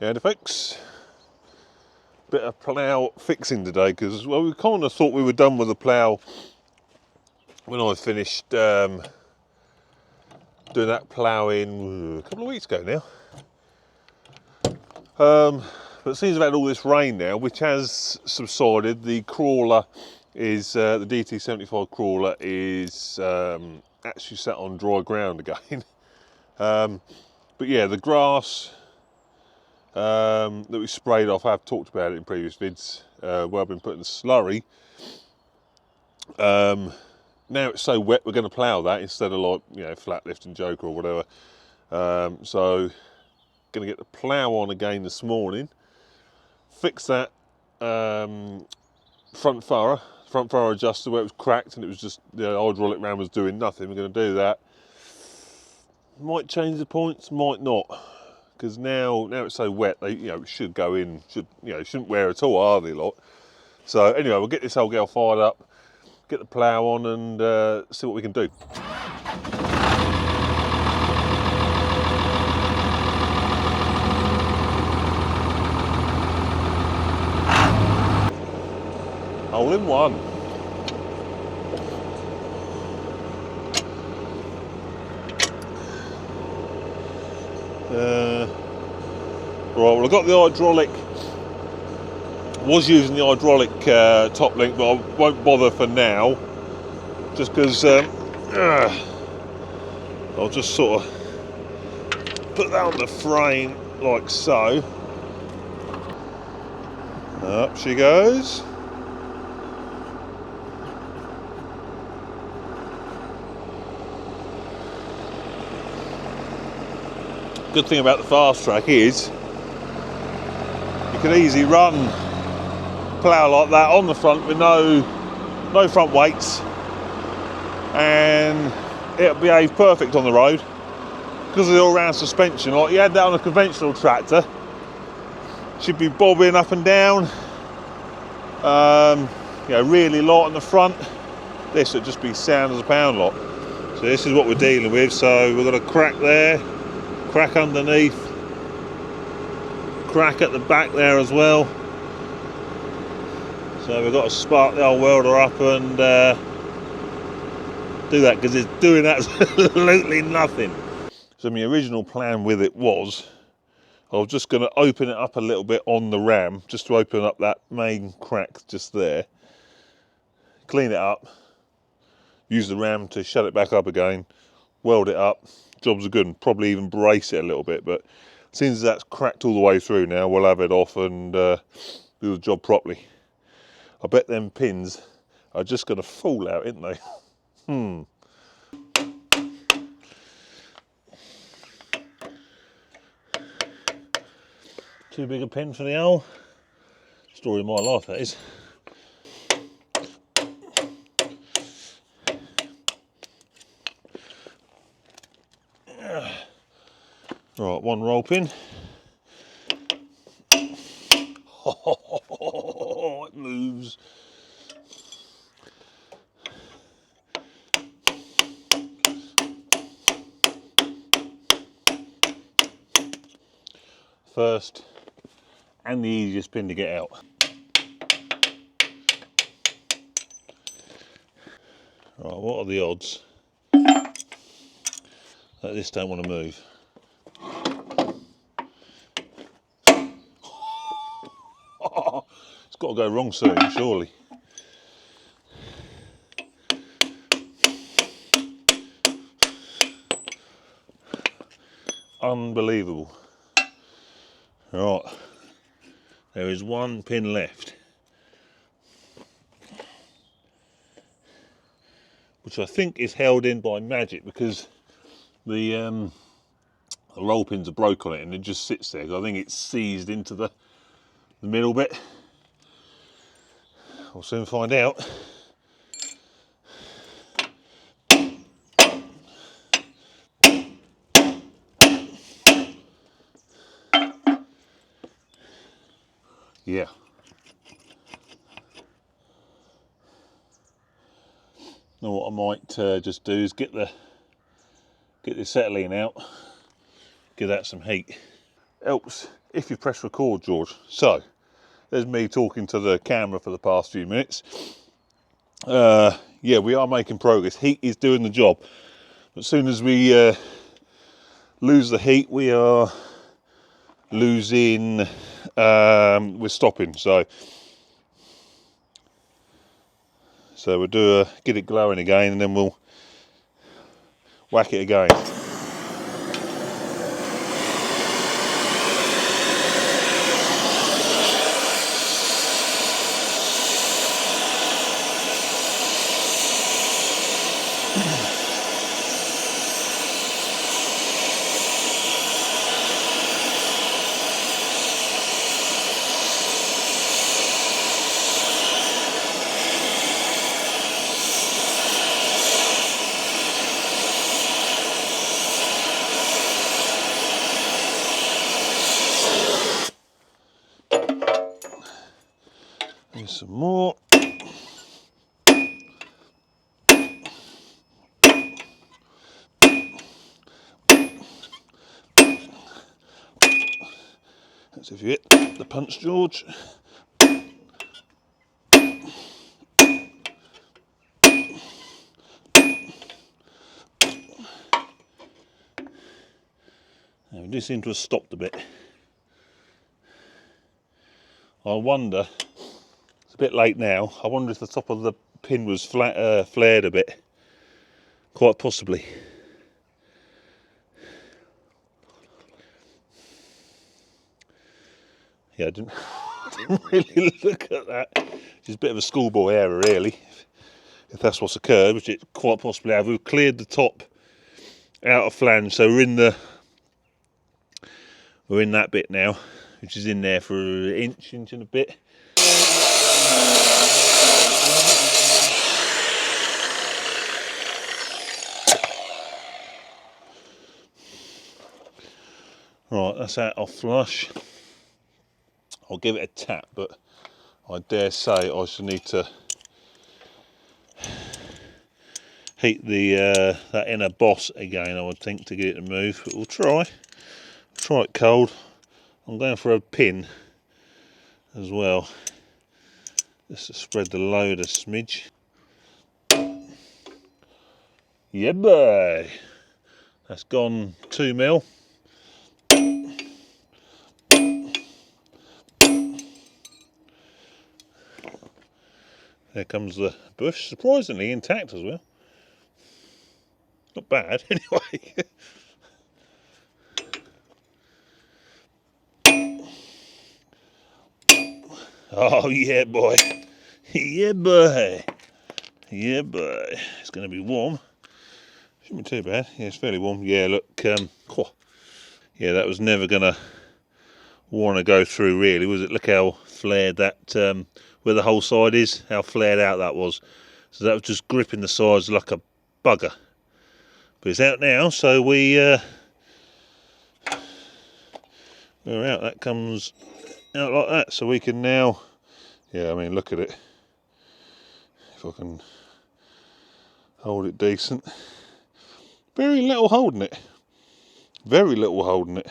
Howdy folks, bit of plough fixing today because, well, we kind of thought we were done with the plough when I finished doing that ploughing a couple of weeks ago now. But it seems we've had all this rain now, which has subsided. The crawler is, the DT75 crawler is actually sat on dry ground again. But yeah, the grass that we sprayed off, I've talked about it in previous vids, where I've been putting the slurry. Now it's so wet, we're going to plough that instead of, like, you know, flat lifting joker or whatever. So going to get the plough on again this morning, fix that front furrow adjuster where it was cracked and it was just, the hydraulic ram was doing nothing. We're going to do that. Might change the points, might not, because now it's so wet, they, you know, it should go in, shouldn't wear at all, are they, lot? So anyway, we'll get this old girl fired up, get the plough on, and see what we can do. All in one. Right, well, I got the hydraulic, was using the hydraulic top link, but I won't bother for now, just because I'll just sort of put that on the frame like so. Up she goes. Good thing about the fast track is you can easily run plough like that on the front with no front weights, and it'll behave perfect on the road because of the all-round suspension. Like you had that on a conventional tractor, should be bobbing up and down, you know, really light on the front. This would just be sound as a pound lot. So this is what we're dealing with. So we've got a crack there, crack underneath, crack at the back there as well. So we've got to spark the old welder up and do that, because it's doing absolutely nothing. So my original plan with it was, I was just going to open it up a little bit on the ram, just to open up that main crack just there, clean it up, use the ram to shut it back up again, weld it up, jobs are good, and probably even brace it a little bit. But since that's cracked all the way through now, we'll have it off and do the job properly. I bet them pins are just going to fall out, aren't they? Too big a pin for the hole. Story of my life, that is. Right, one roll pin. Oh, it moves. First and the easiest pin to get out. Right, what are the odds that this don't want to move? It's got to go wrong soon, surely. Unbelievable. Right, there is one pin left, which I think is held in by magic, because the roll pins are broke on it and it just sits there. I think it's seized into the middle bit. We'll soon find out. Yeah. Now what I might just do is get the acetylene out, give that some heat. helps if you press record, George. So there's me talking to the camera for the past few minutes. Yeah, we are making progress. Heat is doing the job. As soon as we lose the heat, we are losing, we're stopping. So we'll do get it glowing again, and then we'll whack it again. Here's some more. That's if you hit the punch, George. Now, we do seem to have stopped a bit. I wonder, it's a bit late now, I wonder if the top of the pin was flared a bit. Quite possibly. Yeah, I didn't really look at that. It's a bit of a schoolboy error, really, if that's what's occurred, which it quite possibly have. We've cleared the top out of flange, so we're in that bit now, which is in there for an inch and a bit. Right, that's out of flush. I'll give it a tap, but I dare say I shall need to heat the that inner boss again, I would think, to get it to move, but we'll try it cold. I'm going for a pin as well, just to spread the load a smidge. Yeah, boy, that's gone 2 mil. There comes the bush, surprisingly intact as well. Not bad, anyway. Oh, yeah, boy. Yeah, boy. Yeah, boy. It's going to be warm. Shouldn't be too bad. Yeah, it's fairly warm. Yeah, look. Yeah, that was never going to want to go through, really, was it? Look how flared that, where the whole side is, how flared out that was. So that was just gripping the sides like a bugger. But it's out now, so we're out. That comes out like that, so we can now, yeah, I mean, look at it. If I can hold it decent. Very little holding it. Very little holding it.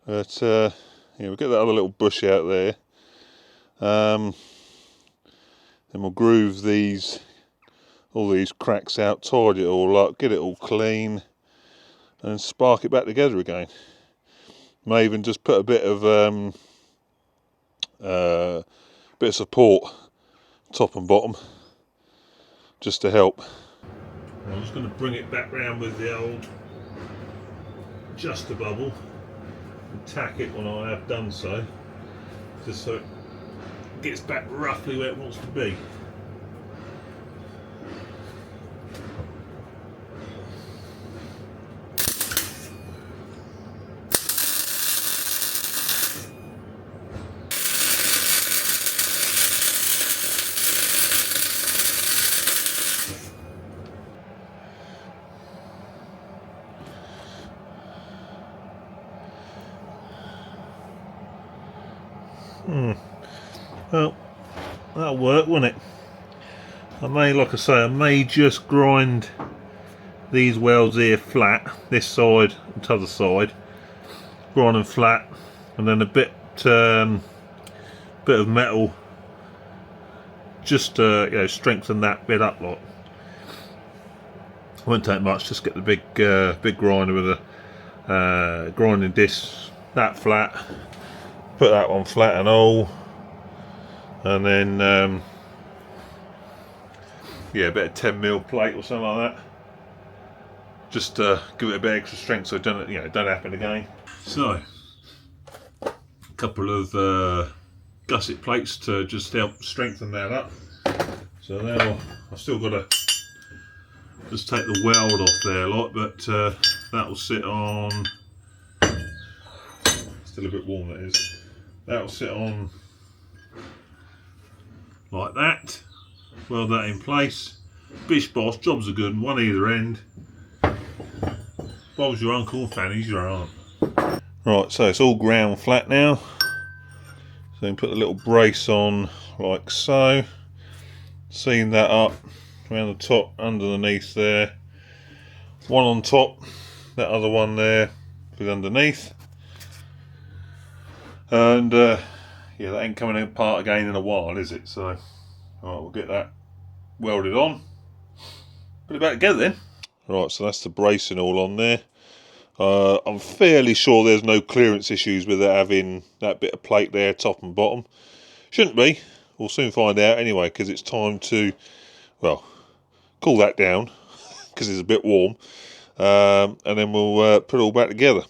But, yeah, we'll get that other little bush out there. Then we'll groove all these cracks out, tidy it all up, get it all clean, and spark it back together again. May even just put a bit of support, top and bottom, just to help. I'm just going to bring it back round with the old just a bubble and tack it when I have done so, just so it gets back roughly where it wants to be. Well, that'll work, won't it? I may, like I say, I may just grind these welds here flat, this side and t'other side, grinding flat, and then a bit of metal just to, you know, strengthen that bit up. Like, won't take much. Just get the big grinder with a grinding disc, that flat, put that one flat and all, and then yeah, a bit of 10mm plate or something like that, just to give it a bit extra strength so it don't, you know, don't happen again. So a couple of gusset plates to just help strengthen that up. So now I've still got to just take the weld off there a lot, but that will sit on, still a bit warm that is, that will sit on like that, weld that in place, bish bosh, jobs are good, one either end, Bob's your uncle, Fanny's your aunt. Right, so it's all ground flat now, so you can put the little brace on like so, seam that up around the top, underneath there, one on top, that other one there is underneath, and yeah, that ain't coming apart again in a while, is it? So alright, we'll get that welded on, put it back together then. Right, so that's the bracing all on there. I'm fairly sure there's no clearance issues with it having that bit of plate there, top and bottom. Shouldn't be. We'll soon find out anyway, because it's time to, well, cool that down because it's a bit warm, and then we'll put it all back together.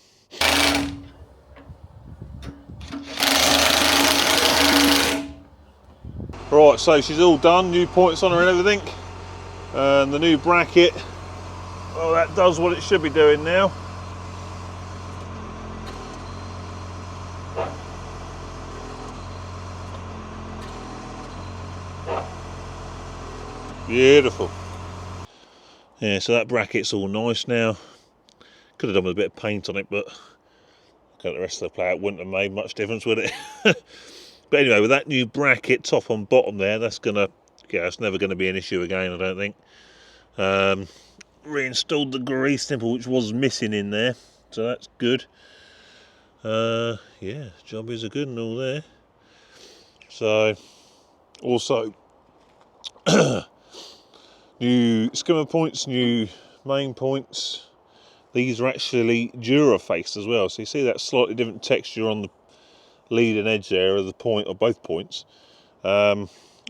Right, so she's all done, new points on her and everything, and the new bracket, well, that does what it should be doing now. Beautiful. Yeah, so that bracket's all nice now. Could have done with a bit of paint on it, but got the rest of the plough, it wouldn't have made much difference with it. But anyway, with that new bracket top and bottom there, that's gonna, yeah, it's never going to be an issue again, I don't think. Reinstalled the grease nipple, which was missing in there, so that's good. Yeah, job is a good and all there. So also new skimmer points, new main points. These are actually Durafaced as well, so you see that slightly different texture on the leading edge there of the point, or both points. Well,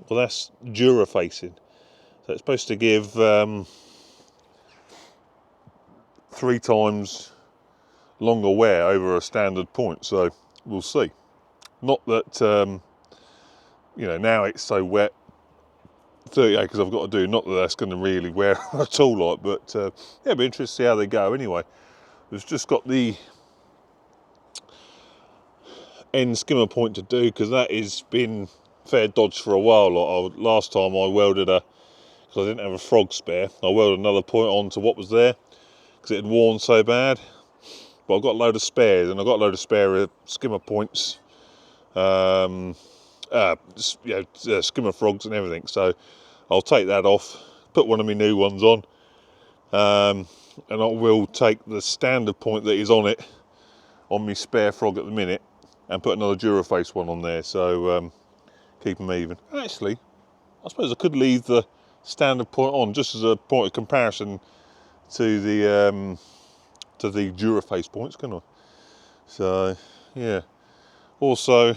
that's Durafacing, so it's supposed to give 3 times longer wear over a standard point, so we'll see. Not that you know, now it's so wet, 30 acres I've got to do, not that that's going to really wear at all, like, but yeah, it'll be interesting to see how they go. Anyway, we've just got the end skimmer point to do, because that has been fair dodge for a while. Like, last time I welded because I didn't have a frog spare, I welded another point onto what was there because it had worn so bad. But I've got a load of spares, and I've got a load of spare skimmer points, skimmer frogs and everything, so I'll take that off, put one of my new ones on, and I will take the standard point that is on it, on my spare frog at the minute, and put another Duraface one on there, so keep them even. Actually, I suppose I could leave the standard point on just as a point of comparison to the Duraface points, can I? So yeah. Also,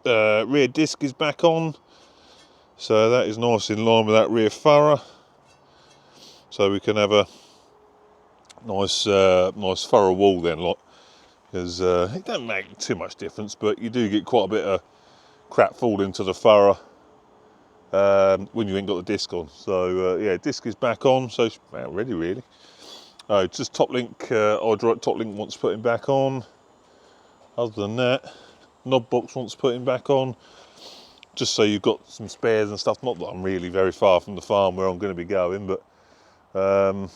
rear disc is back on, so that is nice in line with that rear furrow, so we can have a nice nice furrow wall then, like, because it don't make too much difference, but you do get quite a bit of crap fall into the furrow when you ain't got the disc on. So yeah, disc is back on, so it's ready really. Just top link, hydraulic top link wants putting back on. Other than that, knob box wants putting back on, just so you've got some spares and stuff. Not that I'm really very far from the farm where I'm going to be going, but yeah,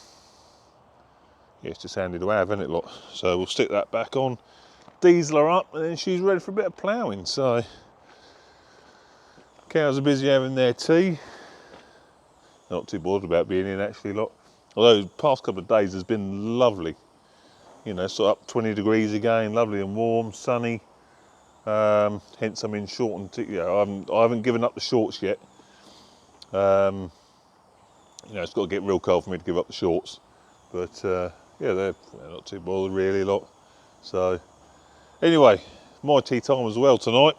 it's just handy to have, isn't it, lot? So we'll stick that back on, diesel her up, and then she's ready for a bit of ploughing. So cows are busy having their tea. Not too bothered about being in actually, lot. Although the past couple of days has been lovely. you know, sort of up 20 degrees again, lovely and warm, sunny. Hence I'm in short and, you know, I haven't given up the shorts yet. You know, it's got to get real cold for me to give up the shorts. But yeah, they're not too bothered really a lot. So anyway, my tea time as well tonight.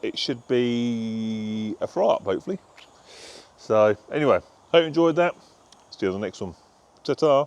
It should be a fry up hopefully. So anyway, hope you enjoyed that. See you on the next one. Ta-ta.